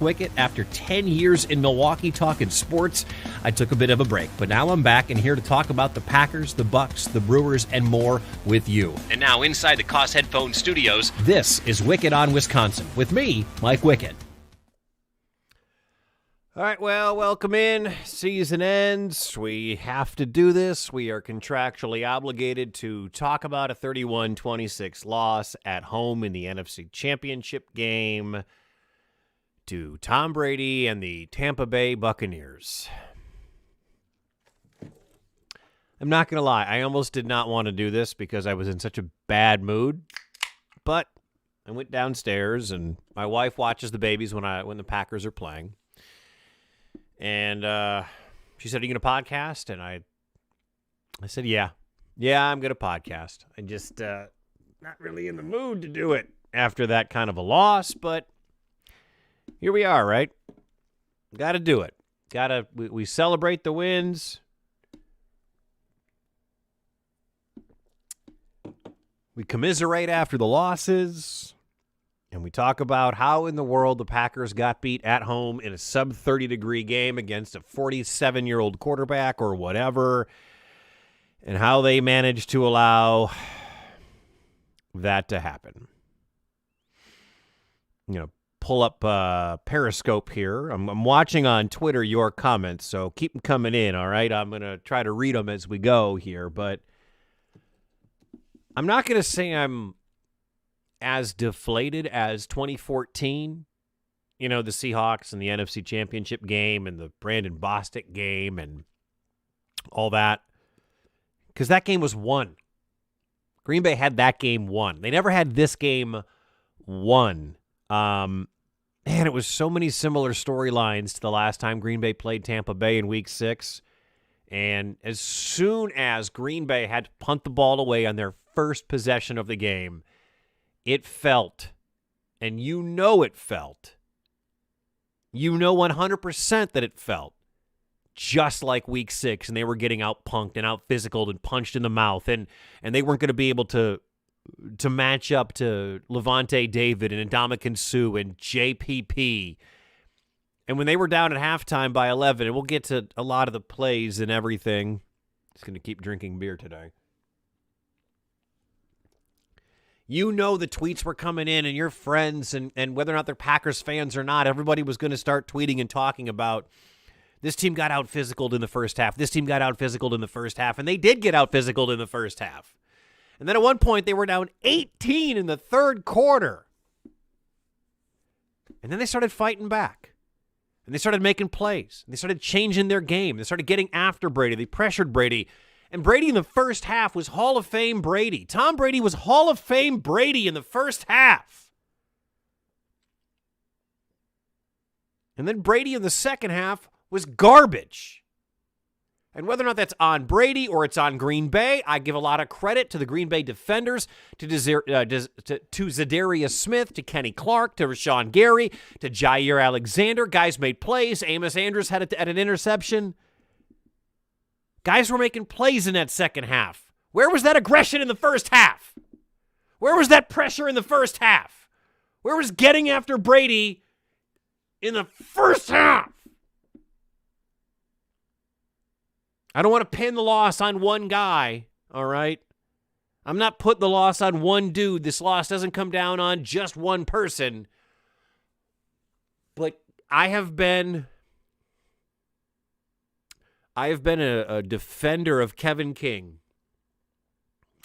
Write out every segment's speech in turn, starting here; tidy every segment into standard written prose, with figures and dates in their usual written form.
Wicket. After 10 years in Milwaukee talking sports, I took a bit of a break, but now I'm back and here to talk about the Packers, the Bucks, the Brewers, and more with you. And now inside the Koss Headphone Studios, this is Wicket on Wisconsin with me, Mike Wicket. All right, well, welcome in. Season ends. We have to do this. We are contractually obligated to talk about a 31-26 loss at home in the NFC Championship game to Tom Brady and the Tampa Bay Buccaneers. I'm not going to lie. I almost did not want to do this because I was in such a bad mood. But I went downstairs, and my wife watches the babies when the Packers are playing. And she said, "Are you going to podcast?" And I said, yeah, I'm going to podcast. I just not really in the mood to do it after that kind of a loss, but here we are, right? Got to do it. We celebrate the wins. We commiserate after the losses. And we talk about how in the world the Packers got beat at home in a sub-30-degree game against a 47-year-old quarterback or whatever, and how they managed to allow that to happen. You know, pull up Periscope here. I'm watching on Twitter your comments, so keep them coming in, all right? I'm going to try to read them as we go here, but I'm not going to say I'm as deflated as 2014, the Seahawks and the NFC Championship game and the Brandon Bostic game and all that, because that game was won. Green Bay had that game won. They never had this game won. Man, it was so many similar storylines to the last time Green Bay played Tampa Bay in Week 6. And as soon as Green Bay had to punt the ball away on their first possession of the game, it felt, and it felt, 100% that it felt just like Week 6, and they were getting out-punked and out-physicaled and punched in the mouth, and they weren't going to be able to match up to Levante David and Ndamukong Suh and JPP. And when they were down at halftime by 11, and we'll get to a lot of the plays and everything. Just going to keep drinking beer today. The tweets were coming in, and your friends, and whether or not they're Packers fans or not, everybody was going to start tweeting and talking about this team got out-physicaled in the first half. This team got out-physicaled in the first half, and they did get out-physicaled in the first half. And then at one point, they were down 18 in the third quarter. And then they started fighting back. And they started making plays. And they started changing their game. They started getting after Brady. They pressured Brady. And Brady in the first half was Hall of Fame Brady. Tom Brady was Hall of Fame Brady in the first half. And then Brady in the second half was garbage. And whether or not that's on Brady or it's on Green Bay, I give a lot of credit to the Green Bay defenders, to Zadarius Smith, to Kenny Clark, to Rashawn Gary, to Jair Alexander. Guys made plays. Amos Andrews had an interception. Guys were making plays in that second half. Where was that aggression in the first half? Where was that pressure in the first half? Where was getting after Brady in the first half? I don't want to pin the loss on one guy, all right? I'm not putting the loss on one dude. This loss doesn't come down on just one person. But I have been a defender of Kevin King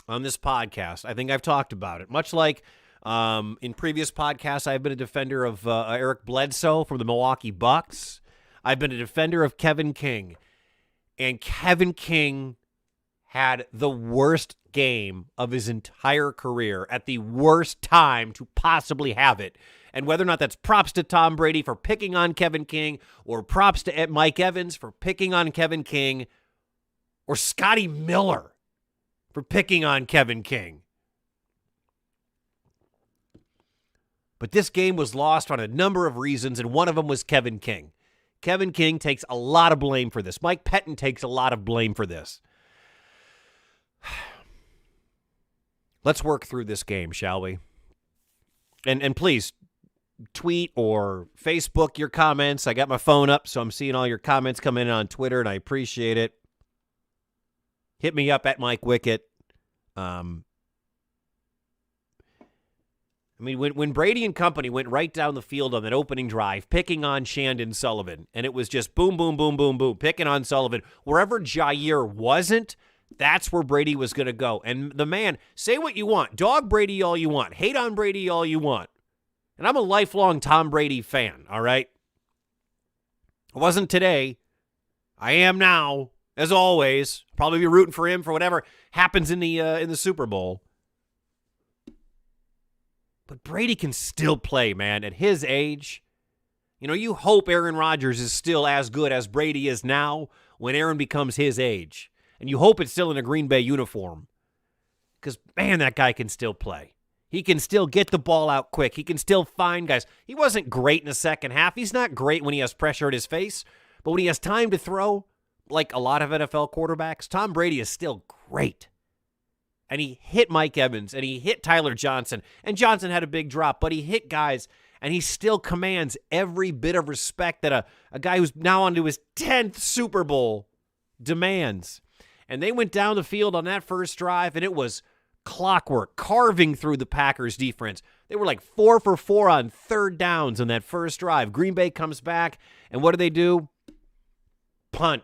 on this podcast. I think I've talked about it. Much like in previous podcasts, I've been a defender of Eric Bledsoe from the Milwaukee Bucks. I've been a defender of Kevin King. And Kevin King had the worst game of his entire career at the worst time to possibly have it. And whether or not that's props to Tom Brady for picking on Kevin King, or props to Mike Evans for picking on Kevin King, or Scotty Miller for picking on Kevin King. But this game was lost on a number of reasons, and one of them was Kevin King. Kevin King takes a lot of blame for this. Mike Pettin takes a lot of blame for this. Let's work through this game, shall we? And please, tweet or Facebook your comments. I got my phone up, so I'm seeing all your comments come in on Twitter, and I appreciate it. Hit me up at Mike Wickett. I mean, when Brady and company went right down the field on that opening drive, picking on Shandon Sullivan, and it was just boom, boom, boom, boom, boom, picking on Sullivan. Wherever Jair wasn't, that's where Brady was going to go. And the man, say what you want. Dog Brady all you want. Hate on Brady all you want. And I'm a lifelong Tom Brady fan, all right? I wasn't today. I am now, as always. Probably be rooting for him for whatever happens in the Super Bowl. But Brady can still play, man, at his age. You know, you hope Aaron Rodgers is still as good as Brady is now when Aaron becomes his age. And you hope it's still in a Green Bay uniform. Because, man, that guy can still play. He can still get the ball out quick. He can still find guys. He wasn't great in the second half. He's not great when he has pressure at his face. But when he has time to throw, like a lot of NFL quarterbacks, Tom Brady is still great. And he hit Mike Evans, and he hit Tyler Johnson. And Johnson had a big drop, but he hit guys, and he still commands every bit of respect that a guy who's now on to his 10th Super Bowl demands. And they went down the field on that first drive, and it was clockwork, carving through the Packers defense. They were like 4 for 4 on third downs on that first drive. Green Bay comes back, and what do? Punt.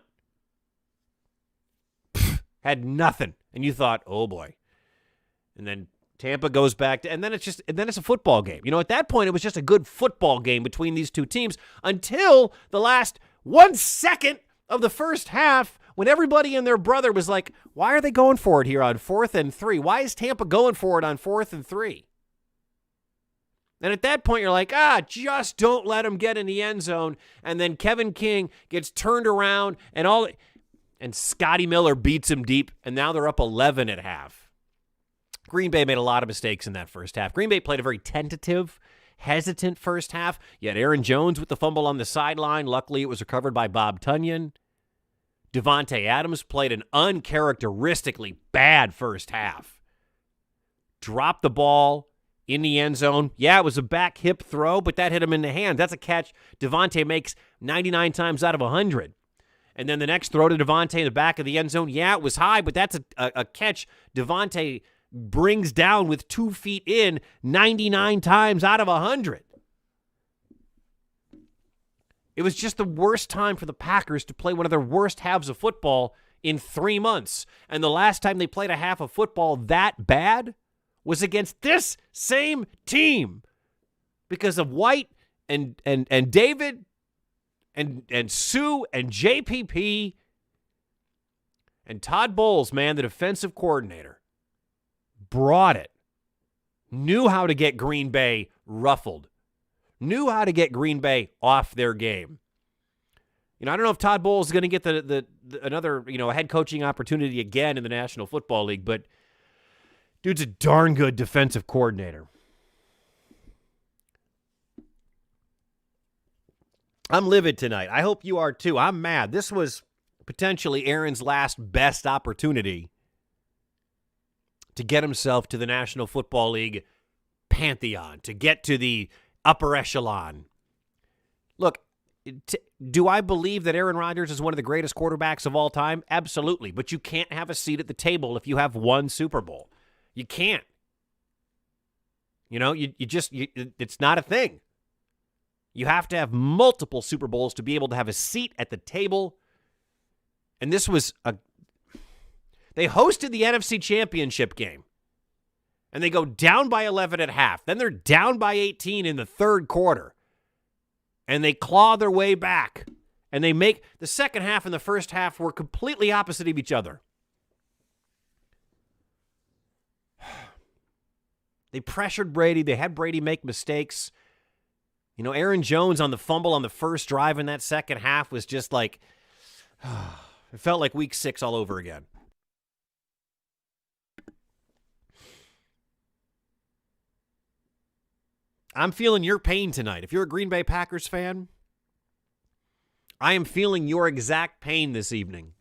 Had nothing. And you thought, oh boy. And then Tampa goes back to, and then it's a football game. You know, at that point, it was just a good football game between these two teams until the last 1 second of the first half when everybody and their brother was like, why are they going for it here on 4th and 3? Why is Tampa going for it on 4th and 3? And at that point, you're like, just don't let him get in the end zone. And then Kevin King gets turned around and Scotty Miller beats him deep, and now they're up 11 at half. Green Bay made a lot of mistakes in that first half. Green Bay played a very tentative, hesitant first half. You had Aaron Jones with the fumble on the sideline. Luckily, it was recovered by Bob Tunyon. Devontae Adams played an uncharacteristically bad first half. Dropped the ball in the end zone. Yeah, it was a back hip throw, but that hit him in the hand. That's a catch Devontae makes 99 times out of 100. And then the next throw to Devontae in the back of the end zone. Yeah, it was high, but that's a catch Devontae brings down with 2 feet in 99 times out of 100. It was just the worst time for the Packers to play one of their worst halves of football in 3 months. And the last time they played a half of football that bad was against this same team because of White and David and Sue and JPP and Todd Bowles, man, the defensive coordinator, brought it. Knew how to get Green Bay ruffled. Knew how to get Green Bay off their game. You know, I don't know if Todd Bowles is going to get the another, head coaching opportunity again in the National Football League, but dude's a darn good defensive coordinator. I'm livid tonight. I hope you are too. I'm mad. This was potentially Aaron's last best opportunity to get himself to the National Football League pantheon, to get to the upper echelon. Look, do I believe that Aaron Rodgers is one of the greatest quarterbacks of all time? Absolutely. But you can't have a seat at the table if you have one Super Bowl. You can't. It's not a thing. You have to have multiple Super Bowls to be able to have a seat at the table. And this was they hosted the NFC Championship game. And they go down by 11 at half. Then they're down by 18 in the third quarter. And they claw their way back. And they make the second half and the first half were completely opposite of each other. They pressured Brady. They had Brady make mistakes. Aaron Jones on the fumble on the first drive in that second half was just like, it felt like week 6 all over again. I'm feeling your pain tonight. If you're a Green Bay Packers fan, I am feeling your exact pain this evening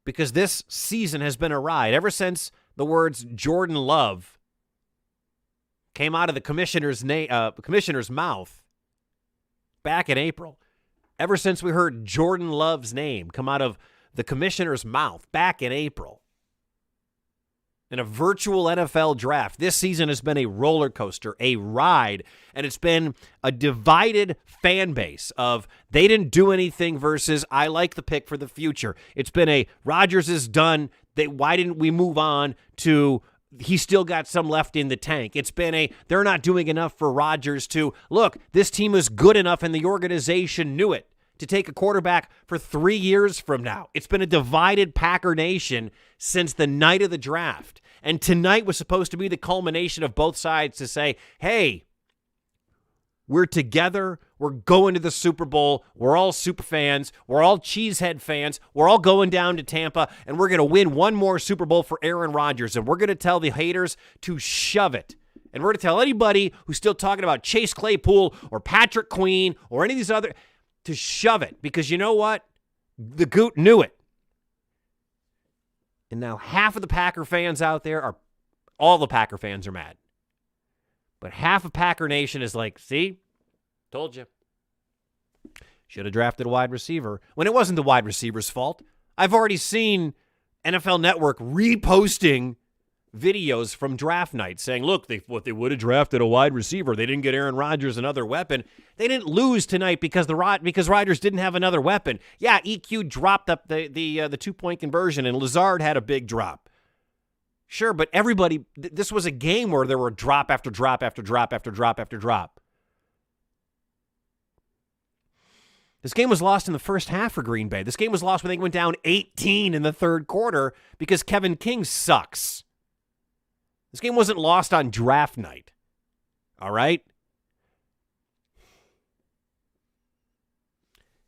because this season has been a ride ever since the words Jordan Love came out of the commissioner's mouth back in April. Ever since we heard Jordan Love's name come out of the commissioner's mouth back in April. In a virtual NFL draft, this season has been a roller coaster, a ride, and it's been a divided fan base of they didn't do anything versus I like the pick for the future. It's been a Rodgers is done. Why didn't we move on to he's still got some left in the tank. It's been a they're not doing enough for Rodgers to look, this team is good enough and the organization knew it to take a quarterback for 3 years from now. It's been a divided Packer Nation since the night of the draft. And tonight was supposed to be the culmination of both sides to say, hey, we're together. We're going to the Super Bowl. We're all super fans. We're all cheesehead fans. We're all going down to Tampa, and we're going to win one more Super Bowl for Aaron Rodgers. And we're going to tell the haters to shove it. And we're going to tell anybody who's still talking about Chase Claypool or Patrick Queen or any of these other to shove it, because you know what? The Goot knew it. And now half of the Packer fans out there all the Packer fans are mad. But half of Packer Nation is like, see, told you. Should have drafted a wide receiver when it wasn't the wide receiver's fault. I've already seen NFL Network reposting videos from draft night saying, look, they would have drafted a wide receiver. They didn't get Aaron Rodgers another weapon. They didn't lose tonight because Rodgers didn't have another weapon. Yeah, EQ dropped up the 2-point conversion, and Lazard had a big drop. Sure, but everybody, this was a game where there were drop after drop after drop after drop after drop. This game was lost in the first half for Green Bay. This game was lost when they went down 18 in the third quarter because Kevin King sucks. This game wasn't lost on draft night. All right?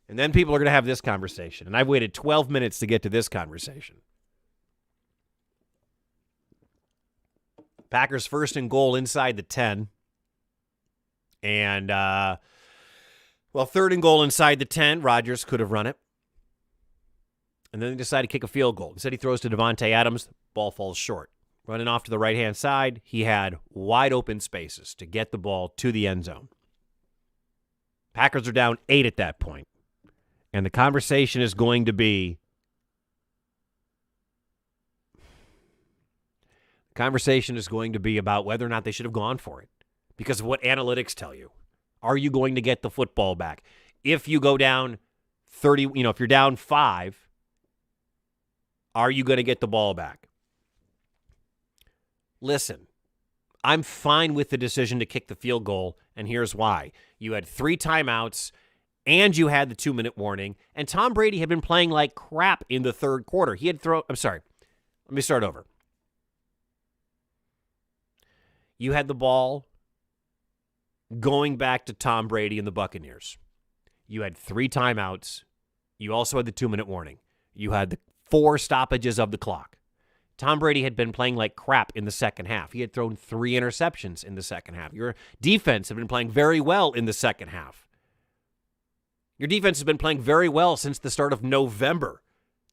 And then people are going to have this conversation. And I've waited 12 minutes to get to this conversation. Packers first and goal inside the 10. And, third and goal inside the 10. Rodgers could have run it. And then they decided to kick a field goal. Instead, he throws to Devontae Adams. Ball falls short. Running off to the right-hand side, he had wide open spaces to get the ball to the end zone. Packers are down 8 at that point. And the conversation is going to be about whether or not they should have gone for it because of what analytics tell you. Are you going to get the football back? If you go down 30, if you're down 5, are you going to get the ball back? Listen, I'm fine with the decision to kick the field goal, and here's why. You had 3 timeouts, and you had the 2-minute warning, and Tom Brady had been playing like crap in the third quarter. Let me start over. You had the ball going back to Tom Brady and the Buccaneers. You had 3 timeouts. You also had the 2-minute warning. You had the 4 stoppages of the clock. Tom Brady had been playing like crap in the second half. He had thrown 3 interceptions in the second half. Your defense had been playing very well in the second half. Your defense has been playing very well since the start of November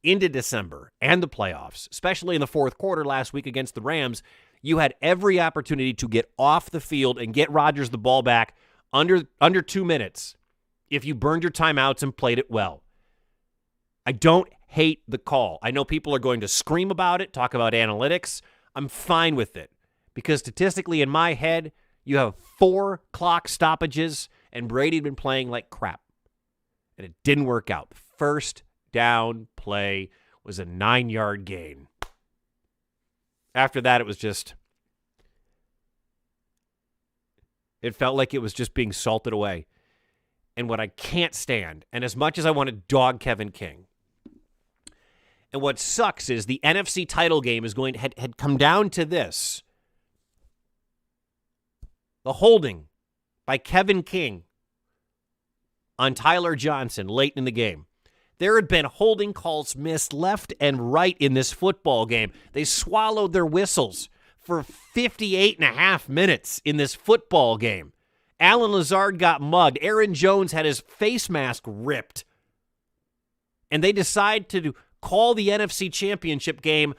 into December and the playoffs, especially in the fourth quarter last week against the Rams. You had every opportunity to get off the field and get Rodgers the ball back under 2 minutes if you burned your timeouts and played it well. I don't hate the call. I know people are going to scream about it, talk about analytics. I'm fine with it because statistically in my head, you have 4 clock stoppages and Brady had been playing like crap. And it didn't work out. The first down play was a 9-yard gain. After that, it felt like it was just being salted away. And what I can't stand, and as much as I want to dog Kevin King, and what sucks is the NFC title game had come down to this. The holding by Kevin King on Tyler Johnson late in the game. There had been holding calls missed left and right in this football game. They swallowed their whistles for 58 and a half minutes in this football game. Alan Lazard got mugged. Aaron Jones had his face mask ripped. And they decide to call the NFC Championship game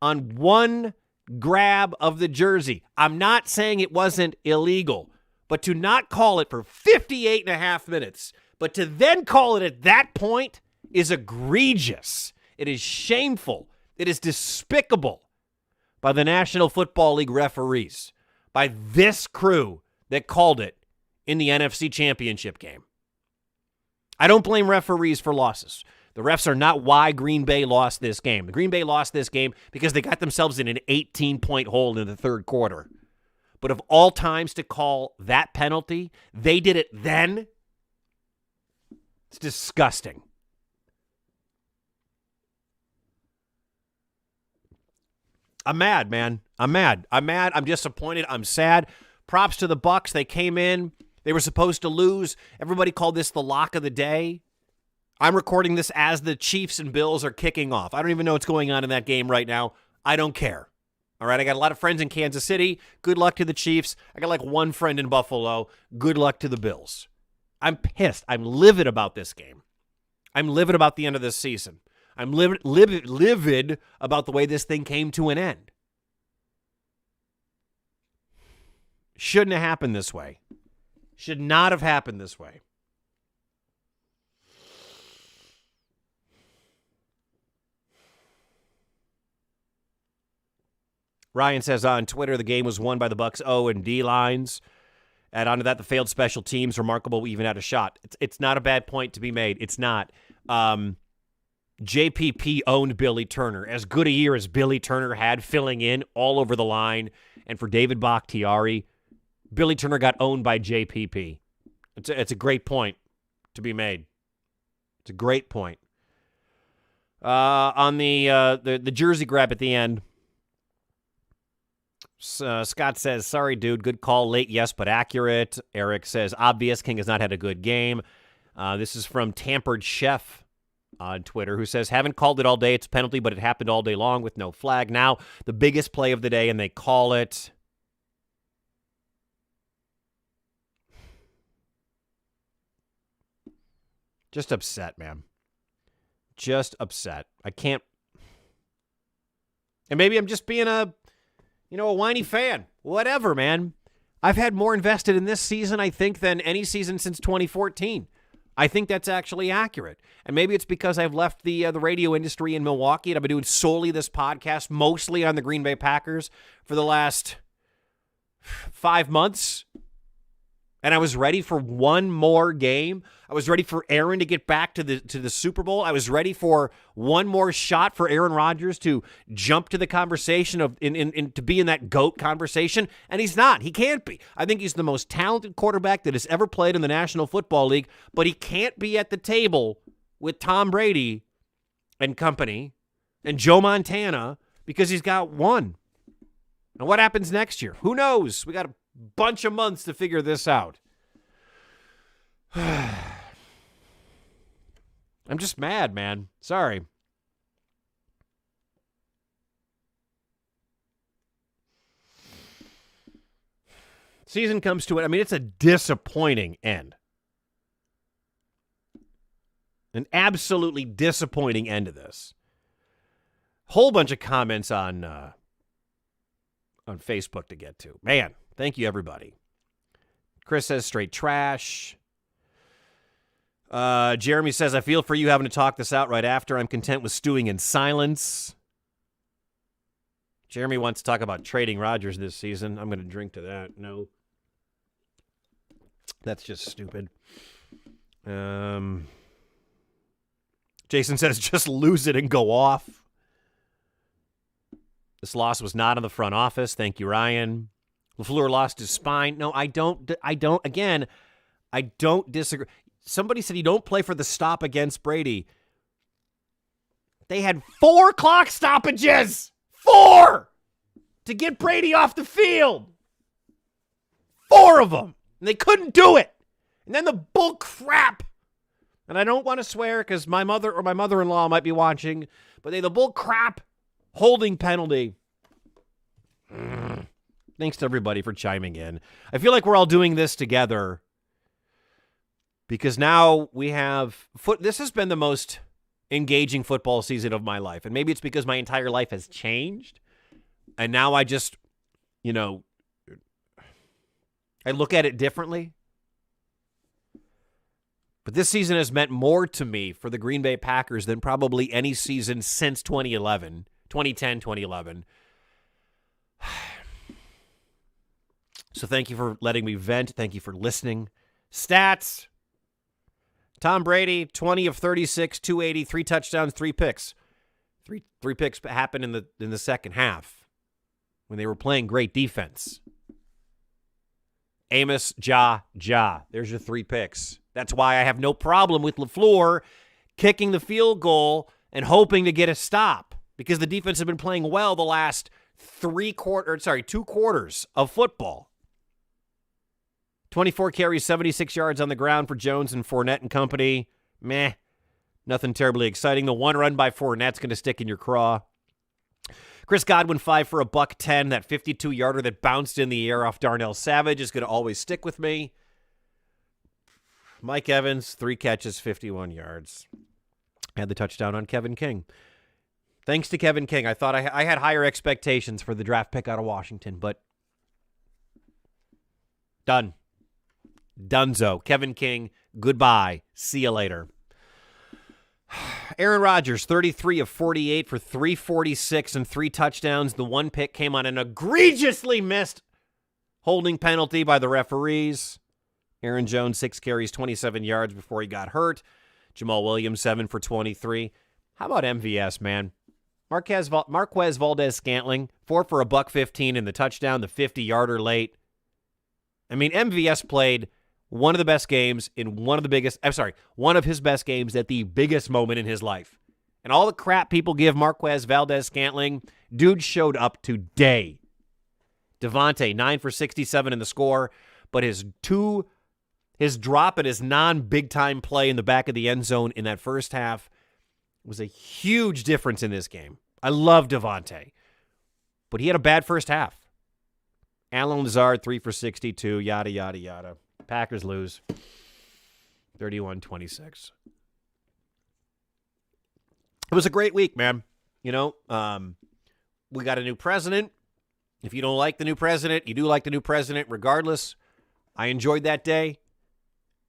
on one grab of the jersey. I'm not saying it wasn't illegal, but to not call it for 58 and a half minutes, but to then call it at that point is egregious. It is shameful. It is despicable by the National Football League referees, by this crew that called it in the NFC Championship game. I don't blame referees for losses. The refs are not why Green Bay lost this game. The Green Bay lost this game because they got themselves in an 18-point hole in the third quarter. But of all times to call that penalty, they did it then. It's disgusting. I'm mad, man. I'm mad. I'm disappointed. I'm sad. Props to the Bucs. They came in. They were supposed to lose. Everybody called this the lock of the day. I'm recording this as the Chiefs and Bills are kicking off. I don't even know what's going on in that game right now. I don't care. All right, I got a lot of friends in Kansas City. Good luck to the Chiefs. I got like one friend in Buffalo. Good luck to the Bills. I'm pissed. I'm livid about this game. I'm livid about the end of this season. I'm livid about the way this thing came to an end. Shouldn't have happened this way. Should not have happened this way. Ryan says on Twitter, the game was won by the Bucs O and D lines. Add on to that, the failed special teams, remarkable we even had a shot. It's not a bad point to be made. It's not. JPP owned Billy Turner. As good a year as Billy Turner had filling in all over the line. And for David Bakhtiari, Billy Turner got owned by JPP. It's a great point to be made. It's a great point. On the jersey grab at the end, Scott says, sorry, dude. Good call. Late, yes, but accurate. Eric says, obvious. King has not had a good game. This is from Tampered Chef on Twitter, who says, haven't called it all day. It's a penalty, but it happened all day long with no flag. Now, the biggest play of the day, and they call it. Just upset, man. Just upset. I can't. And maybe I'm just being a whiny fan. Whatever, man. I've had more invested in this season, I think, than any season since 2014. I think that's actually accurate. And maybe it's because I've left the radio industry in Milwaukee and I've been doing solely this podcast, mostly on the Green Bay Packers for the last 5 months. And I was ready for one more game. I was ready for Aaron to get back to the Super Bowl. I was ready for one more shot for Aaron Rodgers to jump to the conversation of to be in that GOAT conversation. And he's not. He can't be. I think he's the most talented quarterback that has ever played in the National Football League, but he can't be at the table with Tom Brady and company and Joe Montana because he's got one. And what happens next year? Who knows? We got a bunch of months to figure this out. I'm just mad, man. Sorry. Season comes to it. I mean, it's a disappointing end. An absolutely disappointing end to this. Whole bunch of comments on Facebook to get to. Man, thank you, everybody. Chris says straight trash. Jeremy says, I feel for you having to talk this out right after. I'm content with stewing in silence. Jeremy wants to talk about trading Rodgers this season. I'm going to drink to that. No. That's just stupid. Jason says, just lose it and go off. This loss was not in the front office. Thank you, Ryan. LaFleur lost his spine. No, I don't disagree. Somebody said you don't play for the stop against Brady. They had 4 clock stoppages. 4! To get Brady off the field. 4 of them. And they couldn't do it. And then the bull crap. And I don't want to swear because my mother or my mother-in-law might be watching. But the bull crap holding penalty. Thanks to everybody for chiming in. I feel like we're all doing this together. Because now we have this has been the most engaging football season of my life. And maybe it's because my entire life has changed. And now I just, I look at it differently. But this season has meant more to me for the Green Bay Packers than probably any season since 2010, 2011. So thank you for letting me vent. Thank you for listening. Stats. Tom Brady, 20 of 36, 280, 3 touchdowns, 3 picks. Three picks happened in the second half when they were playing great defense. Amos, Ja. There's your 3 picks. That's why I have no problem with LaFleur kicking the field goal and hoping to get a stop, because the defense has been playing well the last 2 quarters of football. 24 carries, 76 yards on the ground for Jones and Fournette and company. Meh. Nothing terribly exciting. The one run by Fournette's going to stick in your craw. Chris Godwin, 5 for $110. That 52-yarder that bounced in the air off Darnell Savage is going to always stick with me. Mike Evans, 3 catches, 51 yards. Had the touchdown on Kevin King. Thanks to Kevin King. I thought I had higher expectations for the draft pick out of Washington, but done. Dunzo. Kevin King, goodbye. See you later. Aaron Rodgers, 33 of 48 for 346 and 3 touchdowns. The one pick came on an egregiously missed holding penalty by the referees. Aaron Jones, 6 carries, 27 yards before he got hurt. Jamal Williams, 7 for 23. How about MVS, man? Marquez Valdez-Scantling, 4 for $115 in the touchdown, the 50-yarder late. I mean, MVS played one of the best games in one of his best games at the biggest moment in his life. And all the crap people give Marquez Valdez-Scantling, dude showed up today. Devontae, 9 for 67 in the score, but his drop and his non-big-time play in the back of the end zone in that first half was a huge difference in this game. I love Devontae, but he had a bad first half. Allen Lazard, 3 for 62, yada, yada, yada. Packers lose 31-26. It was a great week, man. We got a new president. If you don't like the new president, you do like the new president regardless. I enjoyed that day.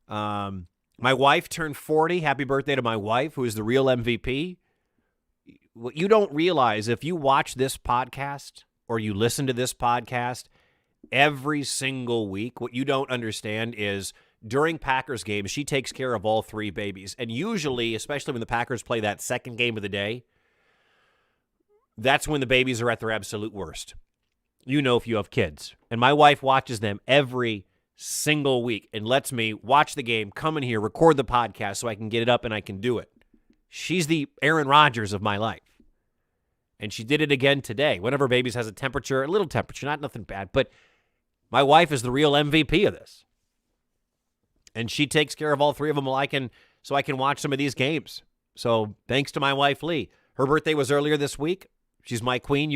My wife turned 40. Happy birthday to my wife, who is the real MVP. What you don't realize, if you watch this podcast or you listen to this podcast every single week, what you don't understand is during Packers games, she takes care of all 3 babies. And usually, especially when the Packers play that second game of the day, that's when the babies are at their absolute worst. If you have kids. And my wife watches them every single week and lets me watch the game, come in here, record the podcast so I can get it up and I can do it. She's the Aaron Rodgers of my life. And she did it again today. One of her babies has a little temperature, not nothing bad, but my wife is the real MVP of this. And she takes care of all 3 of them so I can watch some of these games. So thanks to my wife, Lee. Her birthday was earlier this week. She's my queen,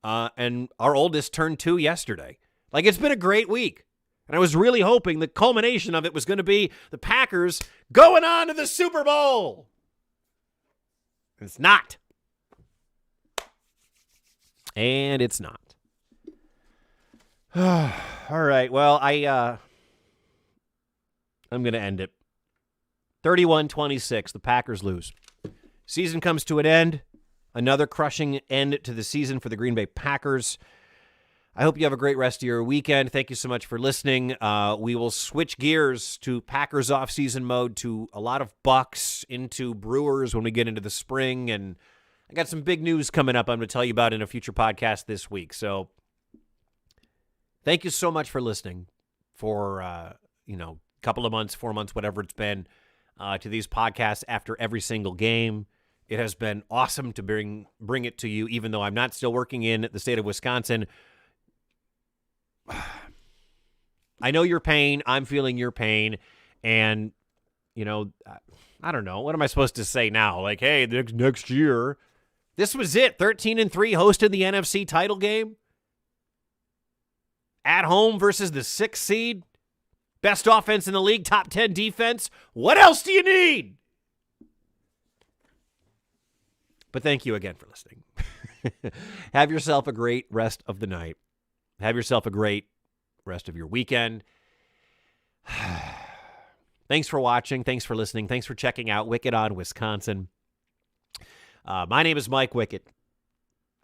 and our oldest turned 2 yesterday. It's been a great week. And I was really hoping the culmination of it was going to be the Packers going on to the Super Bowl. It's not. And it's not. All right. Well, I'm going to end it. 31-26. The Packers lose. Season comes to an end. Another crushing end to the season for the Green Bay Packers. I hope you have a great rest of your weekend. Thank you so much for listening. We will switch gears to Packers off-season mode, to a lot of Bucks, into Brewers when we get into the spring. And I got some big news coming up I'm going to tell you about in a future podcast this week. So thank you so much for listening for, a couple of months, 4 months, whatever it's been, to these podcasts after every single game. It has been awesome to bring it to you, even though I'm not still working in the state of Wisconsin. I know your pain. I'm feeling your pain. And, I don't know. What am I supposed to say now? Hey, next year. This was it. 13-3 hosted the NFC title game. At home versus the 6th seed. Best offense in the league. Top 10 defense. What else do you need? But thank you again for listening. Have yourself a great rest of the night. Have yourself a great rest of your weekend. Thanks for watching. Thanks for listening. Thanks for checking out Wicket on Wisconsin. My name is Mike Wicket.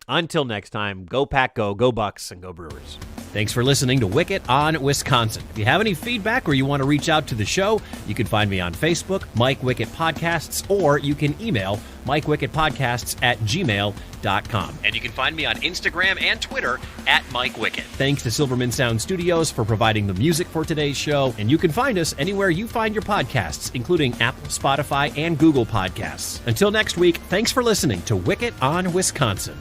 Until next time, go Pack, go Bucks, and go Brewers. Thanks for listening to Wicket on Wisconsin. If you have any feedback or you want to reach out to the show, you can find me on Facebook, Mike Wicket Podcasts, or you can email MikeWicketPodcasts@gmail.com. And you can find me on Instagram and Twitter @Mike Wicket. Thanks to Silverman Sound Studios for providing the music for today's show. And you can find us anywhere you find your podcasts, including Apple, Spotify, and Google Podcasts. Until next week, thanks for listening to Wicket on Wisconsin.